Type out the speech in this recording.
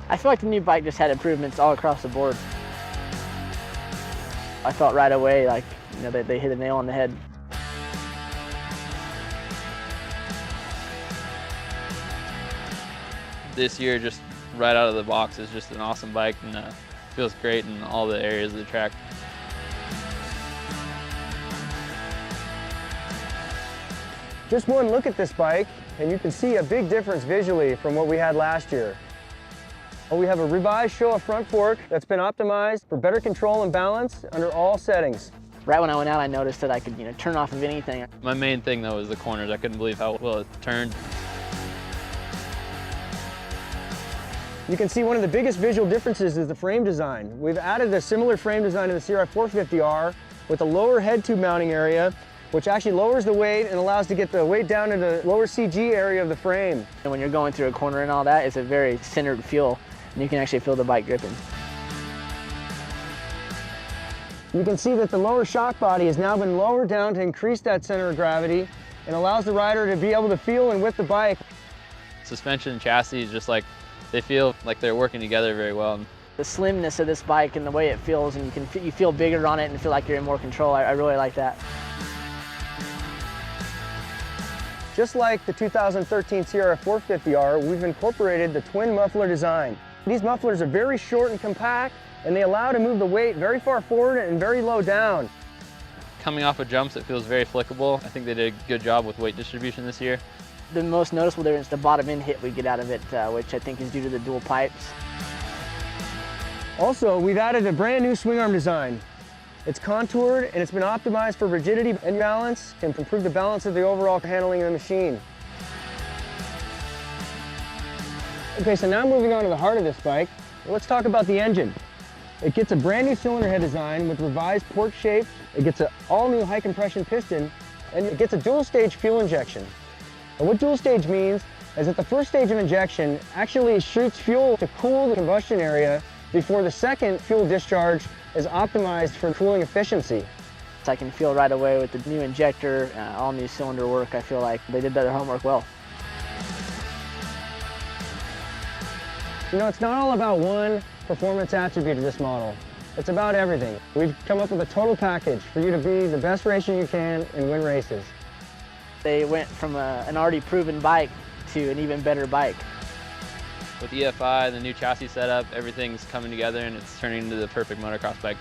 I feel like the new bike just had improvements all across the board. I felt right away like, they hit a nail on the head. This year, just right out of the box, is just an awesome bike, and feels great in all the areas of the track. Just one look at this bike, and you can see a big difference visually from what we had last year. We have a revised Showa front fork that's been optimized for better control and balance under all settings. Right when I went out, I noticed that I could, turn off of anything. My main thing, though, was the corners. I couldn't believe how well it turned. You can see one of the biggest visual differences is the frame design. We've added a similar frame design to the CRF250R with a lower head tube mounting area, which actually lowers the weight and allows to get the weight down in the lower CG area of the frame. And when you're going through a corner and all that, it's a very centered feel, and you can actually feel the bike gripping. You can see that the lower shock body has now been lowered down to increase that center of gravity and allows the rider to be able to feel and whip the bike. Suspension and chassis is just like, they feel like they're working together very well. The slimness of this bike and the way it feels, and you feel bigger on it and feel like you're in more control. I really like that. Just like the 2013 CRF250R, we've incorporated the twin muffler design. These mufflers are very short and compact, and they allow to move the weight very far forward and very low down. Coming off of jumps, it feels very flickable. I think they did a good job with weight distribution this year. The most noticeable difference is the bottom end hit we get out of it, which I think is due to the dual pipes. Also, we've added a brand new swing arm design. It's contoured and it's been optimized for rigidity and balance and improve the balance of the overall handling of the machine. Okay, so now moving on to the heart of this bike, let's talk about the engine. It gets a brand new cylinder head design with revised port shape. It gets an all-new high compression piston, and it gets a dual stage fuel injection. And what dual stage means is that the first stage of injection actually shoots fuel to cool the combustion area before the second fuel discharge is optimized for cooling efficiency. So I can feel right away with the new injector, all new cylinder work, I feel like they did their homework well. It's not all about one performance attribute of this model. It's about everything. We've come up with a total package for you to be the best racer you can and win races. They went from an already proven bike to an even better bike. With EFI, the new chassis setup, everything's coming together and it's turning into the perfect motocross bike.